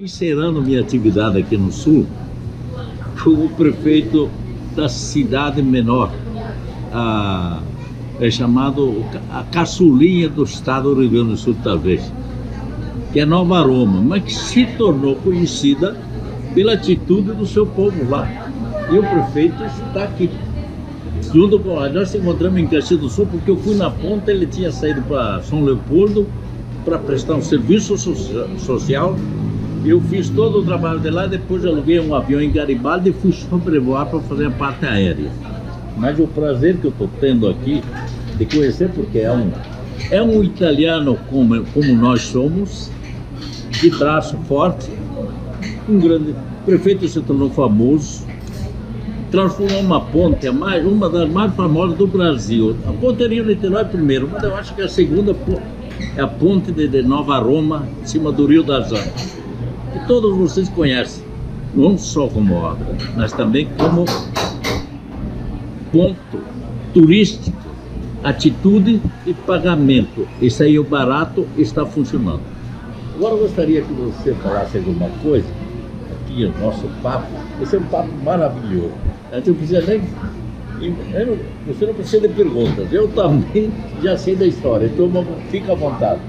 Encerrando minha atividade aqui no Sul, fui o prefeito da cidade menor, é chamado a caçulinha do estado do Rio Grande do Sul, talvez, que é Nova Roma, mas que se tornou conhecida pela atitude do seu povo lá. E o prefeito está aqui. Junto com nós se encontramos em Caxias do Sul, porque eu fui na ponta, ele tinha saído para São Leopoldo para prestar um serviço social. Eu fiz todo o trabalho de lá, depois aluguei um avião em Garibaldi e fui sobrevoar para fazer a parte aérea. Mas o prazer que eu estou tendo aqui de conhecer, porque é um italiano como nós somos, de braço forte, um grande prefeito, se tornou famoso, transformou uma ponte, uma das mais famosas do Brasil. A ponte Rio-Niterói é a primeira, mas eu acho que a segunda é a ponte de Nova Roma, em cima do Rio das Antas. Que todos vocês conhecem, não só como obra, mas também como ponto turístico, atitude e pagamento. Isso aí, o barato está funcionando. Agora eu gostaria que você falasse alguma coisa, aqui o nosso papo, esse é um papo maravilhoso. A gente não precisa nem... Você não precisa de perguntas, eu também já sei da história, então fica à vontade.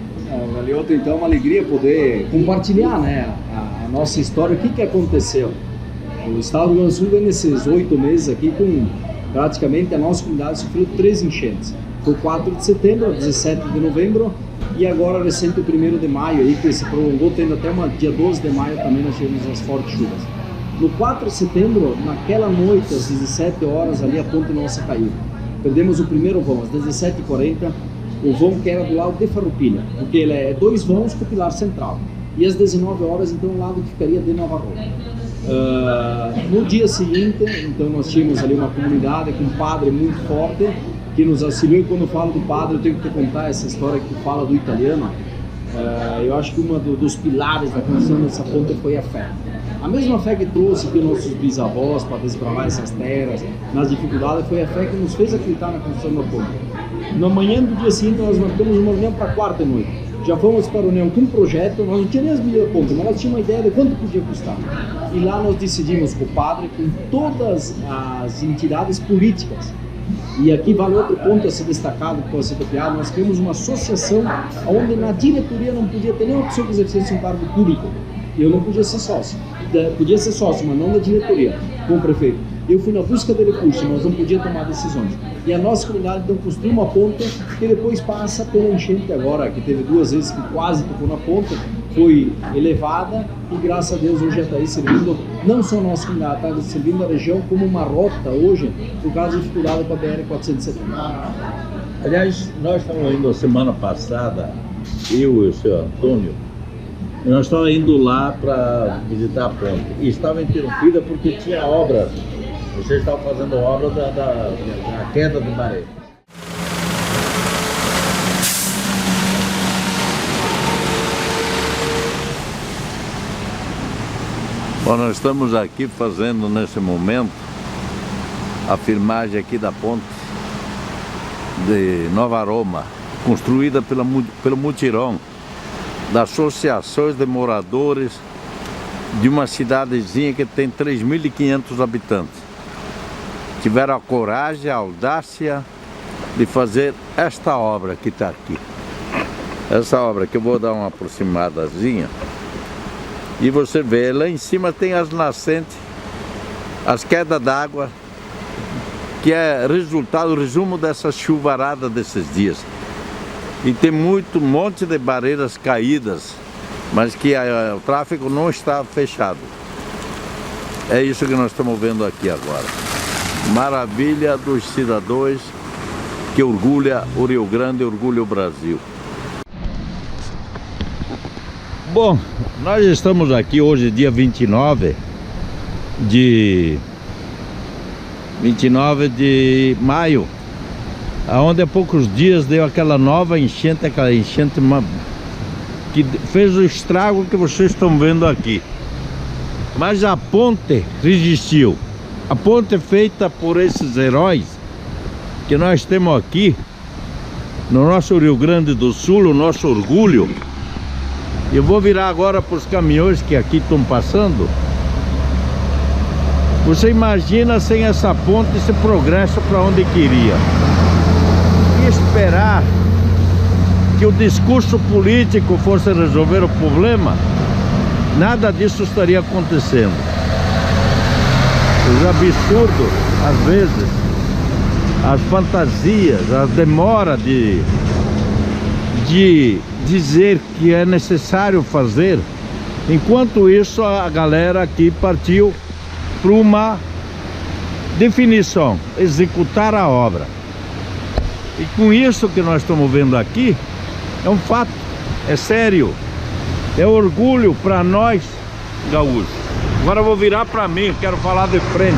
Galeotto, então é uma alegria poder compartilhar, né, a nossa história, o que aconteceu. O estado do Rio Grande do Sul vem nesses 8 meses aqui com praticamente a nossa comunidade sofreu 3 enchentes. Foi 4 de setembro, 17 de novembro e agora recente o 1º de maio, aí, que se prolongou, tendo até dia 12 de maio também nós tivemos as fortes chuvas. No 4 de setembro, naquela noite, às 17 horas, ali a ponte nossa caiu. Perdemos o primeiro vão, às 17h40, o vão que era do lado de Farroupilha, porque ele é 2 vãos com o pilar central. E às 19 horas, então, o lado que ficaria de Nova Roma. No dia seguinte, então, nós tínhamos ali uma comunidade com um padre muito forte, que nos auxiliou, e quando eu falo do padre, eu tenho que te contar essa história que fala do italiano. Eu acho que dos pilares da construção dessa ponte foi a fé. A mesma fé que trouxe aqui nossos bisavós para desbravar essas terras, nas dificuldades, foi a fé que nos fez acreditar na construção da ponte. Na manhã do dia seguinte, nós marcamos uma reunião para a 4ª noite. Já fomos para a reunião com um projeto, nós não tínhamos nem as medidas da ponte, mas nós tínhamos uma ideia de quanto podia custar. E lá nós decidimos com o padre, com todas as entidades políticas. E aqui vale outro ponto a ser destacado, que pode ser copiado, nós criamos uma associação onde na diretoria não podia ter nenhuma pessoa que exercesse um cargo público. Eu não podia ser sócio. Podia ser sócio, mas não da diretoria, com o prefeito. Eu fui na busca de recursos, nós não podíamos tomar decisões. E a nossa comunidade então construiu uma ponte que depois passa pela enchente agora, que teve 2 vezes que quase tocou na ponte, foi elevada e graças a Deus hoje já está aí servindo, não só a nossa comunidade, está servindo a região como uma rota hoje, por causa da dificuldade com a BR-470. Aliás, nós estávamos indo a semana passada, eu e o senhor Antônio, nós estávamos indo lá para visitar a ponte e estava interrompida porque tinha obra. Vocês estavam fazendo obra da queda do maré. Bom, nós estamos aqui fazendo nesse momento a filmagem aqui da ponte de Nova Roma, construída pelo mutirão das associações de moradores de uma cidadezinha que tem 3.500 habitantes. Tiveram a coragem, a audácia de fazer esta obra que está aqui. Essa obra que eu vou dar uma aproximadazinha. E você vê, lá em cima tem as nascentes, as quedas d'água, que é resumo dessa chuvarada desses dias. E tem um monte de barreiras caídas, mas que o tráfego não está fechado. É isso que nós estamos vendo aqui agora. Maravilha dos cidadãos que orgulha o Rio Grande, orgulha o Brasil. Bom, nós estamos aqui hoje, dia 29 de maio, onde há poucos dias deu aquela nova enchente, que fez o estrago que vocês estão vendo aqui. Mas a ponte resistiu. A ponte feita por esses heróis que nós temos aqui no nosso Rio Grande do Sul, o nosso orgulho. Eu vou virar agora para os caminhões que aqui estão passando. Você imagina sem essa ponte esse progresso para onde queria. E esperar que o discurso político fosse resolver o problema, nada disso estaria acontecendo. Os absurdos, às vezes, as fantasias, a demora de dizer que é necessário fazer. Enquanto isso, a galera aqui partiu para uma definição: executar a obra. E com isso que nós estamos vendo aqui, é um fato, é sério, é orgulho para nós gaúchos. Agora eu vou virar para mim, quero falar de frente.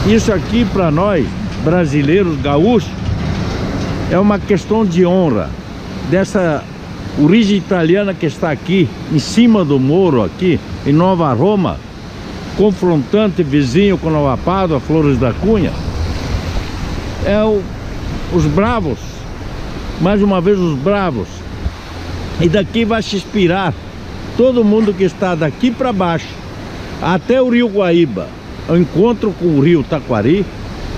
Isso aqui para nós brasileiros gaúchos é uma questão de honra. Dessa origem italiana que está aqui em cima do morro aqui em Nova Roma, confrontante vizinho com Nova Pádua, Flores da Cunha, é os bravos, mais uma vez os bravos. E daqui vai se inspirar todo mundo que está daqui para baixo até o Rio Guaíba, ao encontro com o Rio Taquari,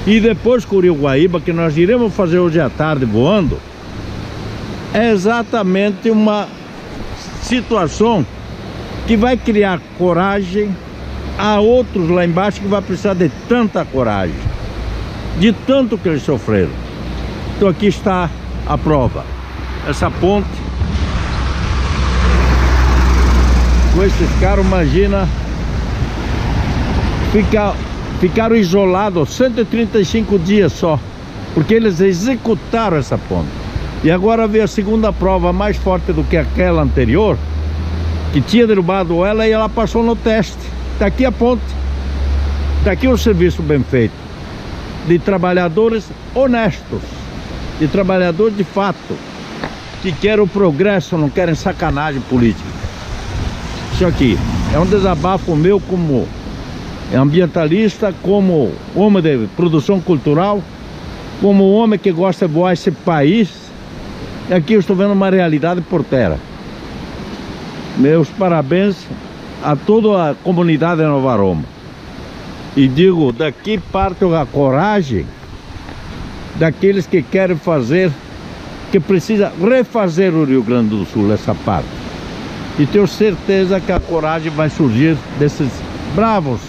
e depois com o Rio Guaíba, que nós iremos fazer hoje à tarde voando. É exatamente uma situação que vai criar coragem a outros lá embaixo que vai precisar de tanta coragem, de tanto que eles sofreram. Então aqui está a prova. Essa ponte com esses caras, imagina, ficaram isolados 135 dias só, porque eles executaram essa ponte. E agora veio a segunda prova, mais forte do que aquela anterior, que tinha derrubado ela, e ela passou no teste. Está aqui a ponte, está aqui um serviço bem feito, de trabalhadores honestos, de trabalhadores de fato, que querem o progresso, não querem sacanagem política. Isso aqui é um desabafo meu como ambientalista, como homem de produção cultural, como homem que gosta de voar esse país. E aqui eu estou vendo uma realidade por terra. Meus parabéns a toda a comunidade de Nova Roma. E digo, daqui parte a coragem daqueles que querem fazer, que precisa refazer o Rio Grande do Sul, essa parte. E tenho certeza que a coragem vai surgir desses bravos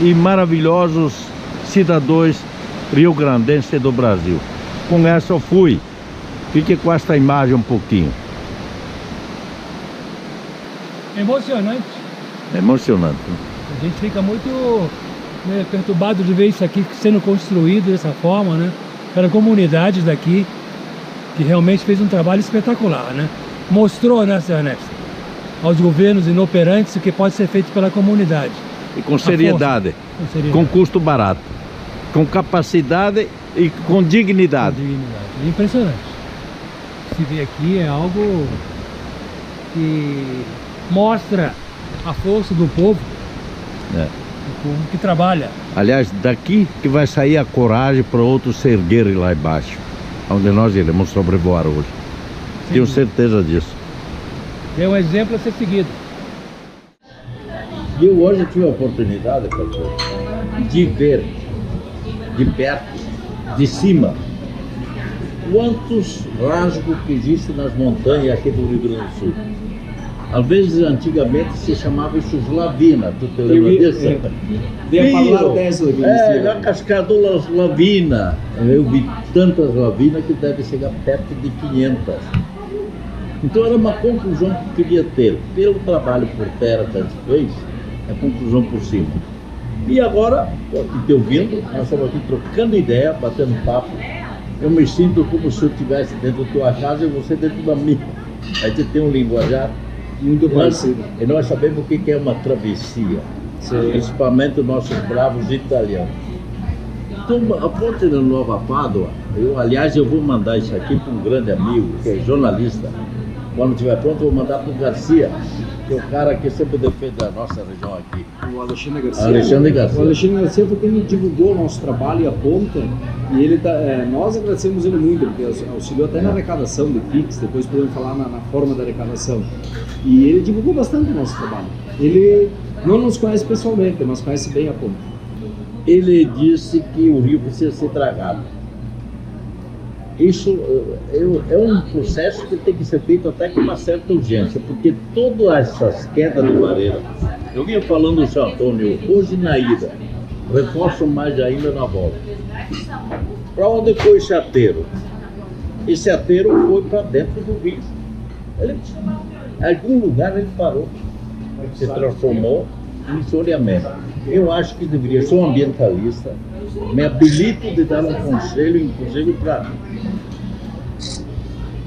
e maravilhosos cidadãos rio-grandenses do Brasil. Com essa eu fui. Fique com esta imagem um pouquinho. Emocionante. Emocionante. A gente fica muito perturbado de ver isso aqui sendo construído dessa forma, né? Para comunidades daqui, que realmente fez um trabalho espetacular, né? Mostrou, né, seu Ernesto, aos governos inoperantes o que pode ser feito pela comunidade. E com seriedade, com custo barato, com capacidade e com dignidade. Impressionante. Se vê aqui é algo que mostra a força do povo, do povo que trabalha. Aliás, daqui que vai sair a coragem para outros se erguerem lá embaixo, onde nós iremos sobrevoar hoje. Sim. Tenho certeza disso. É um exemplo a ser seguido. E eu hoje tive a oportunidade, pastor, de ver de perto, de cima, quantos rasgos que existem nas montanhas aqui do Rio Grande do Sul. Às vezes, antigamente, se chamava isso lavina. Tu te lembra disso? Ia falar dessa daqui. A cascada lavina. Eu vi tantas lavinas que deve chegar perto de 500. Então era uma conclusão que eu queria ter. Pelo trabalho por terra que a gente fez, a conclusão por cima. E agora, te ouvindo, nós estamos aqui trocando ideia, batendo papo. Eu me sinto como se eu estivesse dentro da tua casa e você dentro da minha. A gente tem um linguajar muito parecido. E nós sabemos o que é uma travessia, principalmente nossos bravos italianos. Então, a ponte da Nova Pádua, aliás, eu vou mandar isso aqui para um grande amigo, que é jornalista, Quando estiver pronto, eu vou mandar para o Garcia, que é o cara que sempre defende a nossa região aqui. O Alexandre Garcia. Alexandre Garcia. O Alexandre Garcia foi quem divulgou o nosso trabalho e a ponta. E ele nós agradecemos ele muito, porque auxiliou até na arrecadação de Pix, depois podemos falar na forma da arrecadação. E ele divulgou bastante o nosso trabalho. Ele não nos conhece pessoalmente, mas conhece bem a ponta. Ele disse que o rio precisa ser dragado. Isso é um processo que tem que ser feito até com uma certa urgência, porque todas essas quedas de vareira, eu vinha falando do São Antônio, hoje na ida, reforço mais ainda na volta. Para onde foi esse aterro? Esse aterro foi para dentro do rio. Em algum lugar ele parou, se transformou em soreamento. Eu acho que deveria, sou ambientalista, me habilito de dar um conselho, inclusive para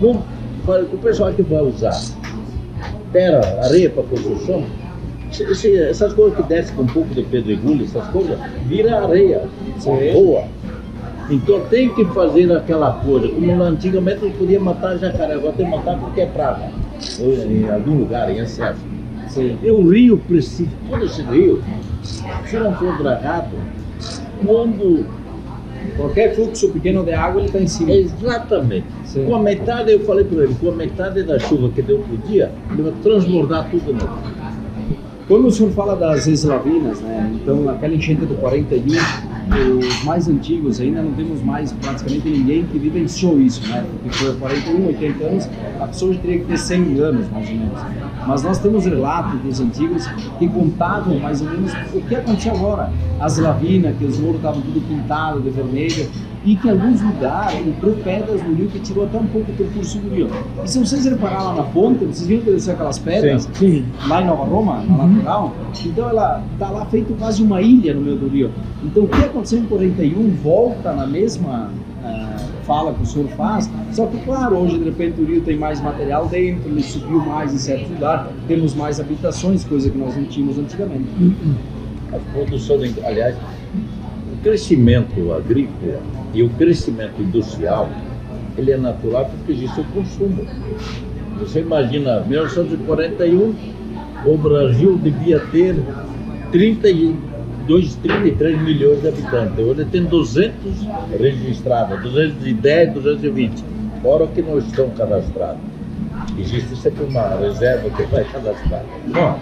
o pessoal que vai usar terra, areia para construção, essas coisas que descem com um pouco de pedregulho, essas coisas, vira areia, boa. Então tem que fazer aquela coisa, como antigamente não podia matar jacaré, agora tem que matar porque é praga, em algum lugar, em excesso. E o rio precisa, todo esse rio, se não for dragado, quando qualquer fluxo pequeno de água ele está em cima. Exatamente. Sim. Com a metade, eu falei para ele, com a metade da chuva que deu por dia, ele vai transbordar tudo de novo. Quando o senhor fala das eslavinas, né, então aquela enchente do 41, os mais antigos ainda não temos mais praticamente ninguém que vivenciou isso, né, porque foi 41, 80 anos, a pessoa já teria que ter 100 anos mais ou menos. Mas nós temos relatos dos antigos que contavam mais ou menos o que aconteceu agora. As lavinas, que os muros estavam tudo pintados de vermelho, e que em alguns lugares entrou pedras no rio que tirou até um pouco o percurso do rio. E se vocês repararem lá na ponte, vocês viram que desceu aquelas pedras? Sim. Lá em Nova Roma, na lateral? Então ela está lá feito quase uma ilha no meio do rio. Então o que aconteceu em 41 volta na mesma fala que o senhor faz, só que claro, hoje de repente o rio tem mais material dentro, ele subiu mais em certos lugares, temos mais habitações, coisa que nós não tínhamos antigamente. A produção, aliás, o crescimento agrícola e o crescimento industrial, ele é natural porque existe o consumo. Você imagina, em 1941, o Brasil devia ter 33 milhões de habitantes. Hoje tem 200 registrados, 210, 220, fora o que não estão cadastrados. Existe sempre uma reserva que vai cadastrar. Bom,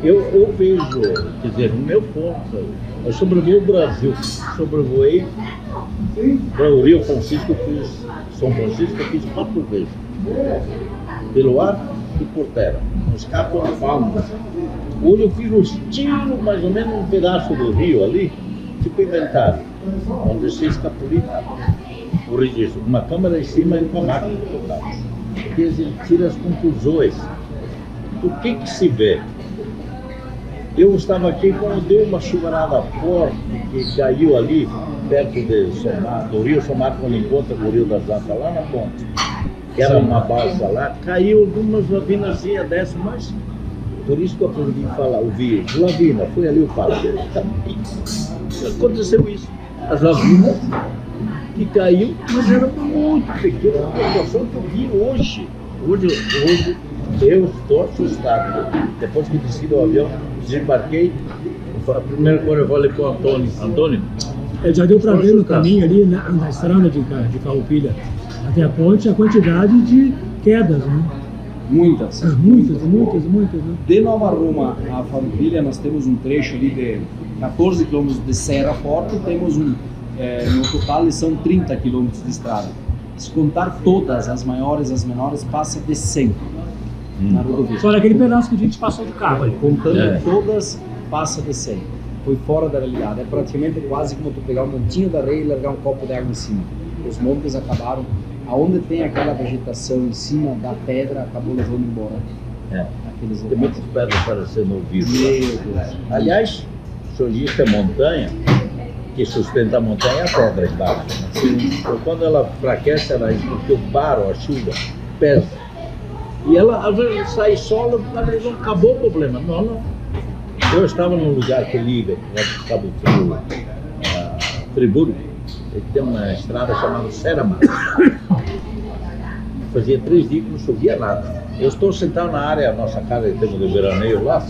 eu vejo, quer dizer, no meu ponto, eu sobrevoei o Brasil, sobrevoei para o Rio Francisco, São Francisco, eu fiz 4 vezes, pelo ar e por terra, nos capos de palmas. Hoje eu fiz um estilo, mais ou menos um pedaço do rio ali, tipo inventário, onde se escapulita o registro, uma câmera em cima e uma máquina de tocar. Porque ele tira as conclusões. O que se vê? Eu estava aqui quando deu uma chuvarada forte que caiu ali perto do Rio Somar, quando encontra com o Rio das Antas, lá na ponte. Que era uma balsa lá, caiu algumas lavinazinhas dessas, mas por isso que eu aprendi a falar, ouvir lavina, foi ali o falo. Aconteceu isso. As lavinas que caiu, mas era muito pequena. A proporção que eu vi hoje. Hoje eu estou assustado. Depois que desci do avião, desembarquei, a primeira coisa eu falei para o Antônio, já deu para ver no caminho ali, na estrada de Farroupilha até a ponte, a quantidade de quedas, né? Muitas. Muitas, né? De Nova Roma a Farroupilha, nós temos um trecho ali de 14 quilômetros de serra forte, temos no total são 30 quilômetros de estrada. Se contar todas, as maiores, as menores, passa de 100 na rodovia. Só naquele pedaço que a gente passou de carro ali. Contando todas, passa de 100. Foi fora da realidade. É praticamente quase como tu pegar um montinho de areia e largar um copo de água em cima. Os montes acabaram. Aonde tem aquela vegetação em cima da pedra, acabou levando embora. Tem muitas pedras parecendo no vídeo. Aliás, o senhor disse que a montanha, que sustenta a montanha, é a pedra embaixo. Né? Então, quando ela enfraquece, porque o paro, a chuva, pesa. E ela, às vezes, sai solo, às vezes acabou o problema. Não. Eu estava num lugar que liga, Cabo Frio, Friburgo, ele tem uma estrada chamada Serama. fazia 3 dias que não chovia nada. Eu estou sentado na área, a nossa casa que temos de veraneio lá,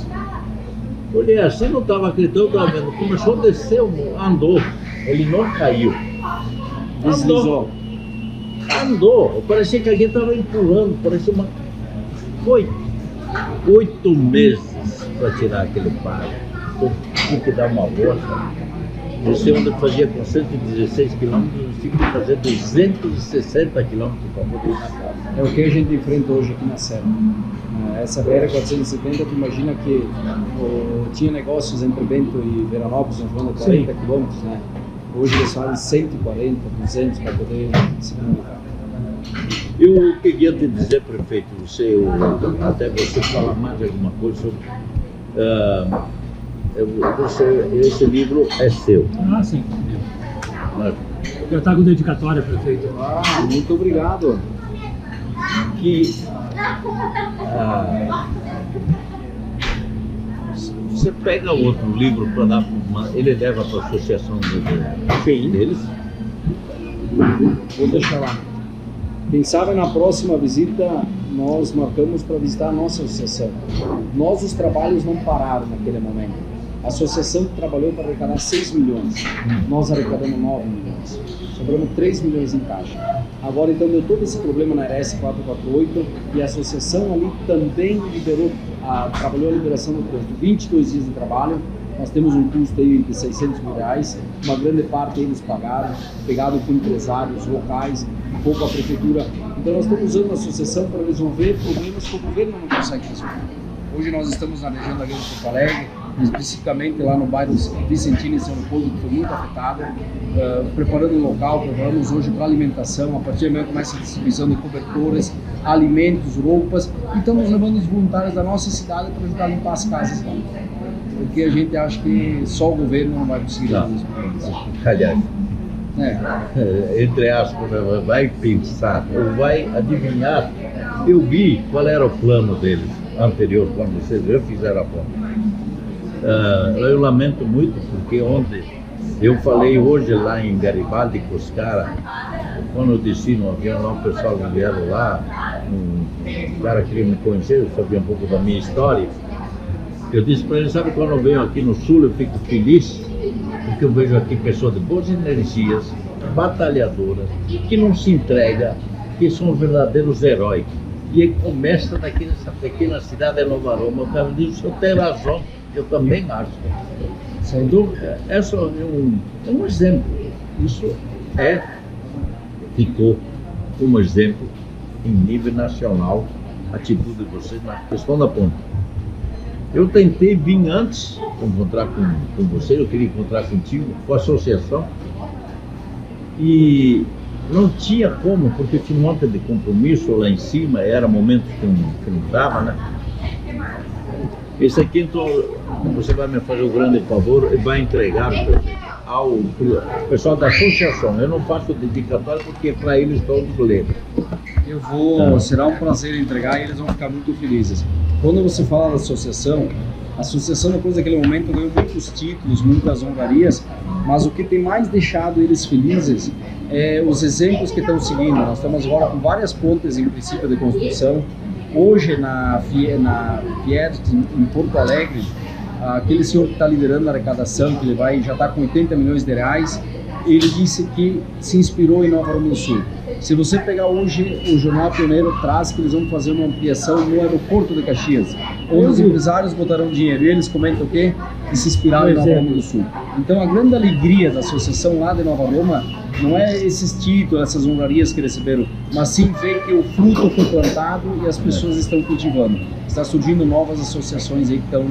olhei assim, não estava acreditando, estava vendo, começou a descer, andou, ele não caiu. Deslizou. Andou, parecia que alguém estava empurrando, parecia uma... Foi 8 meses para tirar aquele paro. Eu tinha que dar uma volta. Você onde eu fazia com 116 quilômetros, eu tive que fazer 260 quilômetros para poder ir na casa. É o que a gente enfrenta hoje aqui na Serra. Essa BR-470, tu imagina que tinha negócios entre Bento e Veranópolis, em torno de 40 quilômetros, né? Hoje eles fazem 140, 200 para poder se comunicar. Eu queria te dizer, prefeito, até você falar mais alguma coisa sobre... esse livro é seu. Ah, sim. Já está com dedicatória, prefeito. Ah, muito obrigado. Você pega outro livro para dar para ele leva para a associação deles. Vou deixar lá. Quem sabe na próxima visita nós marcamos para visitar a nossa associação. Os trabalhos não pararam naquele momento. A associação trabalhou para arrecadar 6 milhões. Nós arrecadamos 9 milhões. Sobramos 3 milhões em caixa. Agora, então, deu todo esse problema na RS 448 e a associação ali também trabalhou a liberação do trânsito. 22 dias de trabalho. Nós temos um custo aí de R$600 mil. Uma grande parte eles pagaram, pegado com empresários locais, um pouco a prefeitura. Então, nós estamos usando a associação para resolver problemas que o governo não consegue resolver. Hoje nós estamos na região da Grande Porto Alegre, especificamente lá no bairro Vicentino e São Leopoldo, que foi muito afetado, preparando um local, preparamos hoje para alimentação, a partir de amanhã começa a distribuição de cobertores, alimentos, roupas, e estamos levando os voluntários da nossa cidade para ajudar a limpar as casas lá. Porque a gente acha que só o governo não vai conseguir resolver os problemas. Aliás, entre aspas, vai pensar, ou vai adivinhar. Eu vi qual era o plano deles anterior, quando vocês já fizeram a ponte. Eu lamento muito, porque ontem eu falei hoje lá em Garibaldi com os caras, quando eu desci no avião lá, o pessoal vieram lá, um cara queria me conhecer, eu sabia um pouco da minha história. Eu disse para ele, sabe, quando eu venho aqui no Sul eu fico feliz, porque eu vejo aqui pessoas de boas energias, batalhadoras, que não se entregam, que são verdadeiros heróis. E começa daqui nessa pequena cidade de Nova Roma. O cara diz, o senhor tem razão, eu também acho. Sem dúvida, esse é um exemplo. Isso ficou como exemplo em nível nacional, a atitude de vocês na questão da ponte. Eu tentei vir antes, encontrar com você, eu queria encontrar contigo, com a associação, e não tinha como, porque tinha um monte de compromisso lá em cima, era momento que não dava, né? Esse aqui, então, você vai me fazer um grande favor e vai entregar ao pessoal da associação. Eu não faço dedicatório porque para eles todos lembram. Eu vou, será um prazer entregar e eles vão ficar muito felizes. Quando você fala da associação, a associação depois daquele momento ganhou muitos títulos, muitas honrarias, mas o que tem mais deixado eles felizes é os exemplos que estão seguindo. Nós estamos agora com várias pontes em princípio de construção. Hoje na Fiat em Porto Alegre, aquele senhor que está liderando a arrecadação, que ele já está com 80 milhões de reais, ele disse que se inspirou em Nova Roma do Sul. Se você pegar hoje, o Jornal Pioneiro traz que eles vão fazer uma ampliação no aeroporto de Caxias, onde os empresários botaram dinheiro e eles comentam o quê? Que se inspiraram em Nova Roma do Sul. Então a grande alegria da associação lá de Nova Roma não é esses títulos, essas honrarias que receberam, mas sim ver que o fruto foi plantado e as pessoas estão cultivando. Está surgindo novas associações aí que estão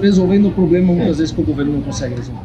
resolvendo o problema muitas vezes que o governo não consegue resolver.